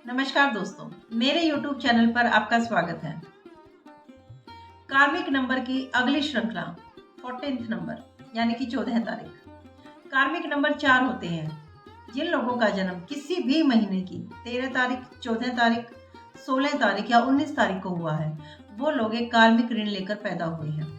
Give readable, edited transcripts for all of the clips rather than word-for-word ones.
नमस्कार दोस्तों, मेरे YouTube चैनल पर आपका स्वागत है। कार्मिक नंबर की अगली श्रृंखला 14th नंबर यानी कि 14 तारीख। कार्मिक नंबर 4 होते हैं। जिन लोगों का जन्म किसी भी महीने की 13 तारीख, 14 तारीख, 16 तारीख या 19 तारीख को हुआ है, वो लोग एक कार्मिक ऋण लेकर पैदा हुए हैं।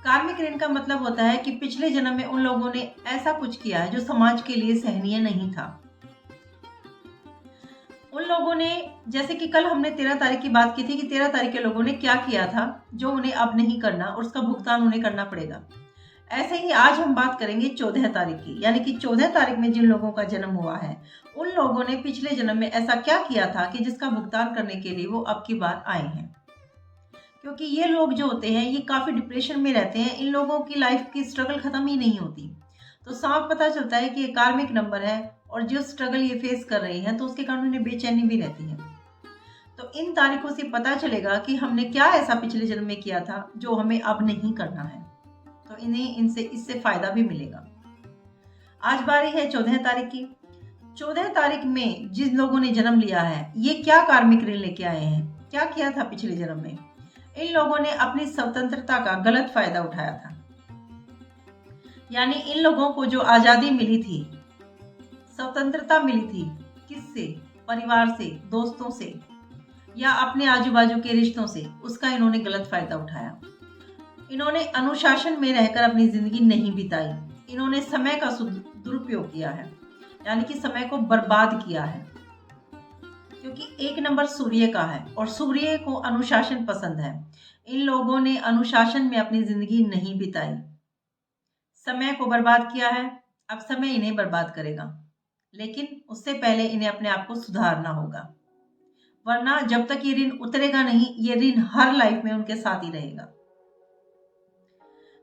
कार्मिक ऋण का मतलब होता है कि पिछले जन्म में उन लोगों ने ऐसा कुछ किया है जो समाज के लिए सहनीय नहीं था। उन लोगों ने, जैसे कि कल हमने 13 तारीख की बात की थी कि 13 तारीख के लोगों ने क्या किया था जो उन्हें अब नहीं करना और उसका भुगतान उन्हें करना पड़ेगा। ऐसे ही आज हम बात करेंगे 14 तारीख की, यानी कि 14 तारीख में जिन लोगों का जन्म हुआ है उन लोगों ने पिछले जन्म में ऐसा क्या किया था कि जिसका भुगतान करने के लिए वो अब की बार आए हैं। क्योंकि ये लोग जो होते हैं ये काफ़ी डिप्रेशन में रहते हैं, इन लोगों की लाइफ की स्ट्रगल खत्म ही नहीं होती। तो साफ पता चलता है कि ये कार्मिक नंबर है और जो स्ट्रगल ये फेस कर रहे हैं तो उसके कारण उन्हें बेचैनी भी रहती है। तो इन तारीखों से पता चलेगा कि हमने क्या ऐसा पिछले जन्म में किया था जो हमें अब नहीं करना है, तो इन्हें इससे फायदा भी मिलेगा। आज बारी है 14 तारीख की। 14 तारीख में जिन लोगों ने जन्म लिया है ये क्या कार्मिक ऋण लेके आए हैं, क्या किया था पिछले जन्म में। इन लोगों ने अपनी स्वतंत्रता का गलत फायदा उठाया था। यानी इन लोगों को जो आजादी मिली थी, स्वतंत्रता मिली थी, किससे? परिवार से, दोस्तों से या अपने आजू बाजू के रिश्तों से, उसका इन्होंने गलत फायदा उठाया। इन्होंने अनुशासन में रहकर अपनी जिंदगी नहीं बिताई। इन्होंने समय का दुरुपयोग किया है, यानी कि समय को बर्बाद किया है। क्योंकि एक नंबर सूर्य का है और सूर्य को अनुशासन पसंद है। इन लोगों ने अनुशासन में अपनी जिंदगी नहीं बिताई, समय को बर्बाद किया है। अब समय इन्हें बर्बाद करेगा, लेकिन उससे पहले इन्हें अपने आप को सुधारना होगा, वरना जब तक ये ऋण उतरेगा नहीं, ये ऋण हर लाइफ में उनके साथ ही रहेगा।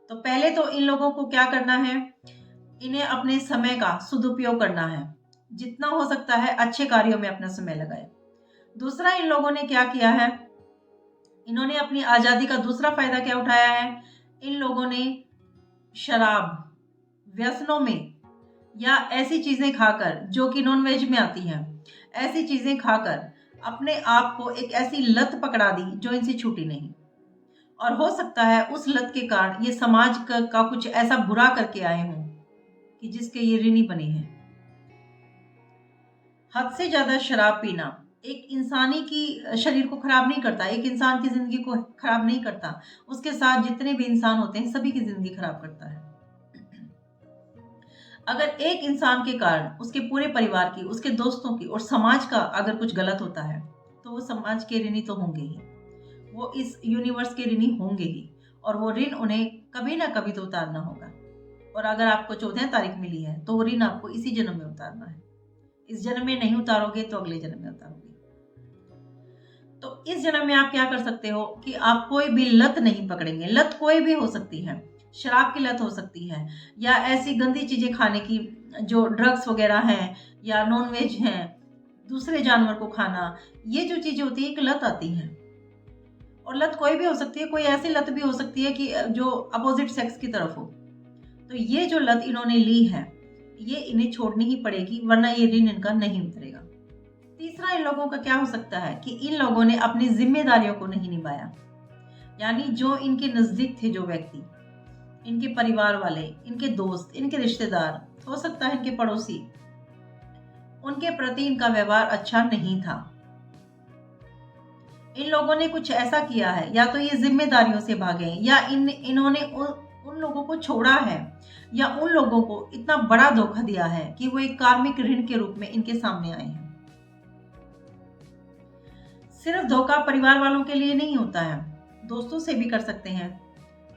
तो पहले तो इन लोगों को क्या करना है, इन्हें अपने समय का सदुपयोग करना है। जितना हो सकता है अच्छे कार्यों में अपना समय लगाए। दूसरा, इन लोगों ने क्या किया है, इन्होंने अपनी आजादी का दूसरा फायदा क्या उठाया है। इन लोगों ने शराब, व्यसनों में या ऐसी चीजें खाकर जो कि नॉन वेज में आती हैं, ऐसी चीजें खाकर अपने आप को एक ऐसी लत पकड़ा दी जो इनसे छूटी नहीं। और हो सकता है उस लत के कारण ये समाज का कुछ ऐसा बुरा करके आए हों कि जिसके ये ऋणी बने हैं। हद से ज्यादा शराब पीना एक इंसानी की शरीर को खराब नहीं करता, एक इंसान की जिंदगी को खराब नहीं करता, उसके साथ जितने भी इंसान होते हैं सभी की जिंदगी खराब करता है। अगर एक इंसान के कारण उसके पूरे परिवार की, उसके दोस्तों की और समाज का अगर कुछ गलत होता है तो वो समाज के ऋणी तो होंगे ही, वो इस यूनिवर्स के ऋणी होंगे ही, और वो ऋण उन्हें कभी ना कभी तो उतारना होगा। और अगर आपको 14 तारीख मिली है तो वो ऋण आपको इसी जन्म में उतारना है। इस जन्म में नहीं उतारोगे तो अगले जन्म में उतारोगे। तो इस जन्म में आप क्या कर सकते हो कि आप कोई भी लत नहीं पकड़ेंगे। लत कोई भी हो सकती है, शराब की लत हो सकती है या ऐसी गंदी चीजें खाने की जो ड्रग्स वगैरह हैं या नॉन वेज हैं, दूसरे जानवर को खाना, ये जो चीजें होती है एक लत आती है। और लत कोई भी हो सकती है, कोई ऐसी लत भी हो सकती है कि जो अपोजिट सेक्स की तरफ हो। तो ये जो लत इन्होंने ली है ये इन्हें छोड़नी ही पड़ेगी, वरना ये ऋण इनका नहीं उतरेगा। तीसरा, इन लोगों का क्या हो सकता है कि इन लोगों ने अपनी जिम्मेदारियों को नहीं निभाया। यानी जो इनके नजदीक थे, जो व्यक्ति, इनके परिवार वाले, इनके दोस्त, इनके रिश्तेदार, हो सकता है इनके पड़ोसी, उनके प्रति इनका व्यवहार अच्छा नहीं था। इन लोगों ने कुछ ऐसा किया है, या तो ये जिम्मेदारियों से भागे या इन्होंने उन लोगों को छोड़ा है या उन लोगों को इतना बड़ा धोखा दिया है कि वो एक कार्मिक ऋण के रूप में इनके सामने आए हैं। सिर्फ धोखा परिवार वालों के लिए नहीं होता है, दोस्तों से भी कर सकते हैं,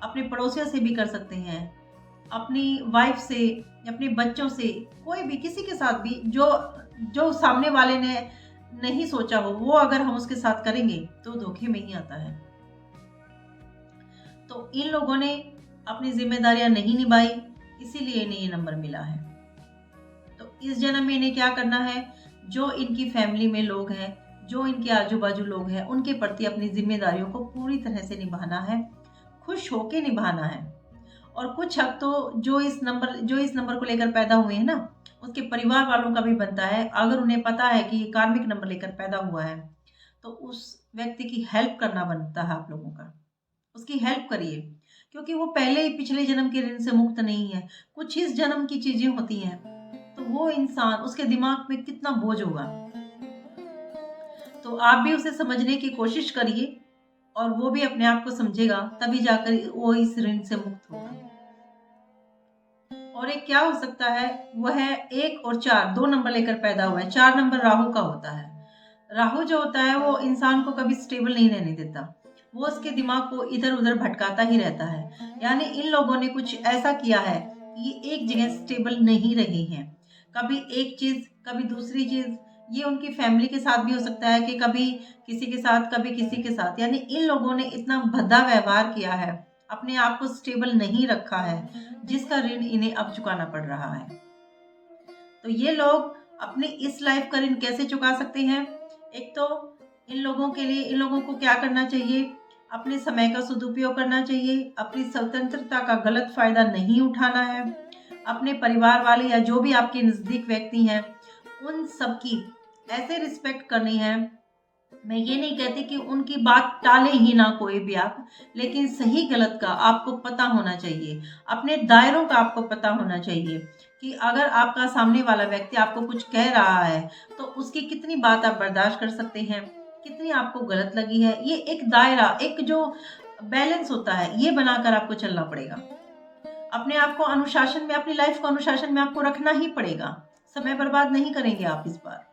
अपने पड़ोसियों से भी कर सकते हैं, अपनी वाइफ से, अपने बच्चों से, कोई भी, किसी के साथ भी जो सामने वाले ने नहीं सोचा हो वो अगर हम उसके साथ करेंगे तो धोखे में ही आता है। तो इन लोगों ने अपनी जिम्मेदारियां नहीं निभाई, इसीलिए इन्हें ये नंबर मिला है। तो इस जन्म में इन्हें क्या करना है, जो इनकी फैमिली में लोग हैं, जो इनके आजू बाजू लोग हैं, उनके प्रति अपनी जिम्मेदारियों को पूरी तरह से निभाना है, खुश होके निभाना है। और कुछ हक तो जो इस नंबर को लेकर पैदा हुए हैं ना, उसके परिवार वालों का भी बनता है। अगर उन्हें पता है कि ये कार्मिक नंबर लेकर पैदा हुआ है, तो उस व्यक्ति की हेल्प करना बनता है आप लोगों का। उसकी हेल्प करिए, क्योंकि वो पहले ही पिछले जन्म के ऋण से मुक्त नहीं है। कुछ इस जन्म की चीजें होती हैं, तो वो इंसान, उसके दिमाग में कितना बोझ होगा। तो आप भी उसे समझने की कोशिश करिए, और वो भी अपने आप को समझेगा, तभी जाकर वो इस ऋण से मुक्त होगा। और एक क्या हो सकता है, वो है 1 और 4, 2 नंबर लेकर पैदा हुआ है। 4 नंबर राहु का होता है। राहु जो होता है वो इंसान को कभी स्टेबल नहीं रहने देता, वो उसके दिमाग को इधर उधर भटकाता ही रहता है। यानी इन लोगों ने कुछ ऐसा किया है कि ये एक जगह स्टेबल नहीं रहे हैं। कभी एक चीज, कभी दूसरी चीज। ये उनकी फैमिली के साथ भी हो सकता है कि कभी किसी के साथ, कभी किसी के साथ। यानी इन लोगों ने इतना भद्दा व्यवहार किया है, अपने आप को स्टेबल नहीं रखा है, जिसका ऋण इन्हें अब चुकाना पड़ रहा है। तो ये लोग अपनी इस लाइफ का ऋण कैसे चुका सकते हैं? एक तो इन लोगों को क्या करना चाहिए? अपने समय का सदुपयोग करना चाहिए, अपनी स्वतंत्रता का गलत फायदा नहीं उठाना है, अपने परिवार वाले या जो भी आपके नजदीक व्यक्ति हैं, उन सबकी ऐसे रिस्पेक्ट करनी है। मैं ये नहीं कहती कि उनकी बात टाले ही ना कोई भी आप, लेकिन सही गलत का आपको पता होना चाहिए, अपने दायरों का आपको पता होना चाहिए कि अगर आपका सामने वाला व्यक्ति आपको कुछ कह रहा है, तो उसकी कितनी बात आप बर्दाश्त कर सकते हैं, कितनी आपको गलत लगी है। ये एक दायरा, एक जो बैलेंस होता है, ये बनाकर आपको चलना पड़ेगा। अपने आप को अनुशासन में, अपनी लाइफ को अनुशासन में आपको रखना ही पड़ेगा। समय बर्बाद नहीं करेंगे आप इस बार।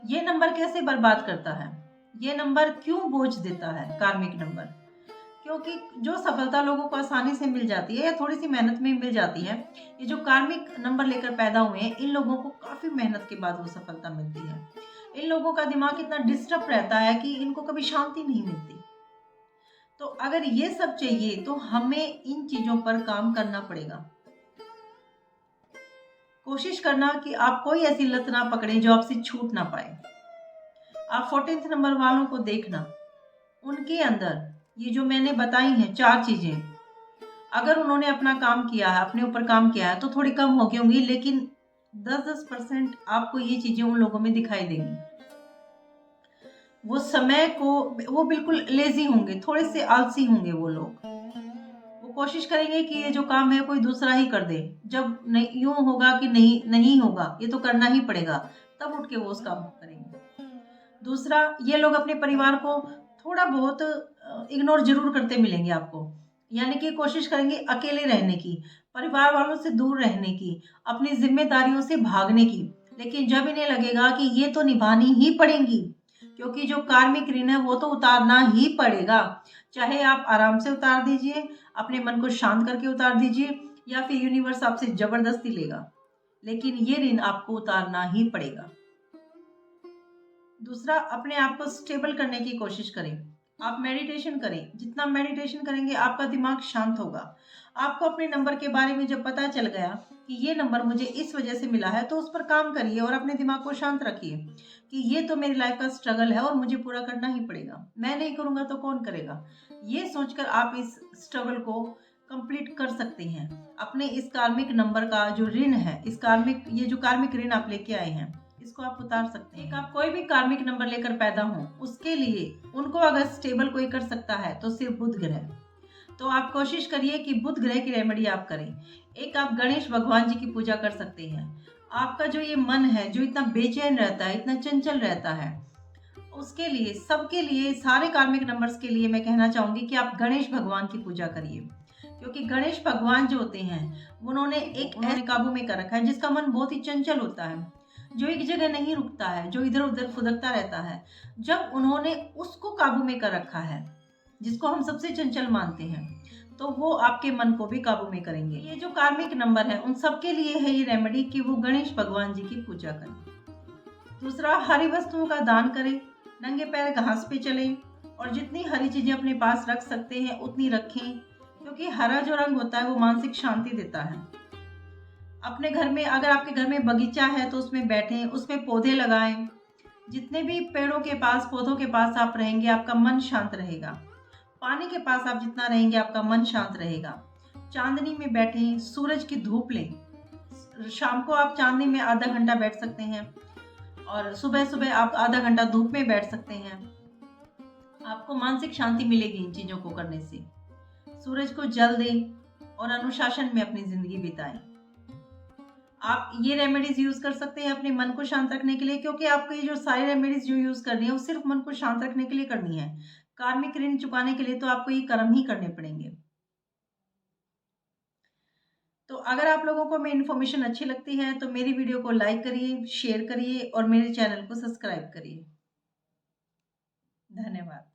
ये नंबर कैसे बर्बाद करता है? ये नंबर क्यों बोझ देता है? कार्मिक नंबर, क्योंकि जो सफलता लोगों को आसानी से मिल जाती है या थोड़ी सी मेहनत में मिल जाती है, ये जो कार्मिक नंबर लेकर पैदा हुए हैं, इन लोगों को काफी मेहनत के बाद वो सफलता मिलती है। इन लोगों का दिमाग इतना डिस्टर्ब रहता है कि इनको कभी शांति नहीं मिलती। तो अगर ये सब चाहिए, तो हमें इन चीजों पर काम करना पड़ेगा। कोशिश करना कि आप कोई ऐसी लत ना पकड़ें जो आपसे छूट ना पाए। आप 14th नंबर वालों को देखना, उनके अंदर ये जो मैंने बताई हैं 4 चीजें, अगर उन्होंने अपना काम किया है, अपने ऊपर काम किया है, तो थोड़ी कम हो गई होंगी, लेकिन 10-10% आपको ये चीजें उन लोगों में दिखाई देंगी। वो समय को, वो बिल्कुल लेजी होंगे, थोड़े से आलसी होंगे वो लोग। वो कोशिश करेंगे कि ये जो काम है कोई दूसरा ही कर दे। जब नहीं, यूं होगा कि नहीं नहीं होगा, ये तो करना ही पड़ेगा, तब उठ के वो उस काम को करेंगे। दूसरा, ये लोग अपने परिवार को थोड़ा बहुत इग्नोर जरूर करते मिलेंगे आपको। यानी कि कोशिश करेंगे अकेले रहने की, परिवार वालों से दूर रहने की, अपनी जिम्मेदारियों से भागने की। लेकिन जब इन्हें लगेगा कि ये तो निभानी ही पड़ेंगी, क्योंकि जो कार्मिक ऋण है वो तो उतारना ही पड़ेगा, चाहे आप आराम से उतार दीजिए, अपने मन को शांत करके उतार दीजिए, या फिर यूनिवर्स आपसे जबरदस्ती लेगा, लेकिन ये ऋण आपको उतारना ही पड़ेगा। दूसरा, अपने आप को स्टेबल करने की कोशिश करें। आप मेडिटेशन करें, जितना मेडिटेशन करेंगे आपका दिमाग शांत होगा। आपको अपने नंबर के बारे में जब पता चल गया कि ये नंबर मुझे इस वजह से मिला है, तो उस पर काम करिए और अपने दिमाग को शांत रखिए कि ये तो मेरी लाइफ का स्ट्रगल है और मुझे पूरा करना ही पड़ेगा। मैं नहीं करूंगा तो कौन करेगा? ये सोचकर आप इस स्ट्रगल को कंप्लीट कर सकते हैं। अपने इस कार्मिक नंबर का जो ऋण है, ये जो कार्मिक ऋण आप लेके आए हैं, इसको आप उतार सकते हैं। आप कोई भी कार्मिक नंबर लेकर पैदा हो, उसके लिए उनको अगर स्टेबल कोई कर सकता है तो सिर्फ बुध ग्रह। तो आप कोशिश करिए कि बुध ग्रह की रेमेडी आप करें। एक, आप गणेश भगवान जी की पूजा कर सकते हैं। आपका जो ये मन है, जो इतना बेचैन रहता है, इतना चंचल रहता है, उसके लिए, सबके लिए, सारे कार्मिक नंबर्स के लिए मैं कहना चाहूंगी कि आप गणेश भगवान की पूजा करिए। क्योंकि गणेश भगवान जो होते हैं, उन्होंने ऐसे काबू में कर रखा है जिसका मन बहुत ही चंचल होता है, जो एक जगह नहीं रुकता है, जो इधर उधर फुदकता रहता है। जब उन्होंने उसको काबू में कर रखा है, जिसको हम सबसे चंचल मानते हैं, तो वो आपके मन को भी काबू में करेंगे। ये जो कार्मिक नंबर है, उन सबके लिए है ये रेमेडी कि वो गणेश भगवान जी की पूजा करें। दूसरा, हरी वस्तुओं का दान करें, नंगे पैर घास पे चलें, और जितनी हरी चीजें अपने पास रख सकते हैं उतनी रखें, क्योंकि हरा जो रंग होता है वो मानसिक शांति देता है। अपने घर में, अगर आपके घर में बगीचा है तो उसमें बैठें, उसमें पौधे लगाएं। जितने भी पेड़ों के पास, पौधों के पास आप रहेंगे, आपका मन शांत रहेगा। पानी के पास आप जितना रहेंगे, आपका मन शांत रहेगा। चांदनी में बैठें, सूरज की धूप लें। शाम को आप चांदनी में आधा घंटा बैठ सकते हैं और सुबह सुबह आप आधा घंटा धूप में बैठ सकते हैं। आपको मानसिक शांति मिलेगी इन चीजों को करने से। सूरज को जल दें और अनुशासन में अपनी जिंदगी बिताएं। आप ये रेमेडीज यूज कर सकते हैं अपने मन को शांत रखने के लिए, क्योंकि आपको ये जो सारी रेमेडीज जो यूज करनी है वो सिर्फ मन को शांत रखने के लिए करनी है। कार्मिक ऋण चुकाने के लिए तो आपको ये कर्म ही करने पड़ेंगे। तो अगर आप लोगों को मेरी इन्फॉर्मेशन अच्छी लगती है तो मेरी वीडियो को लाइक करिए, शेयर करिए और मेरे चैनल को सब्सक्राइब करिए। धन्यवाद।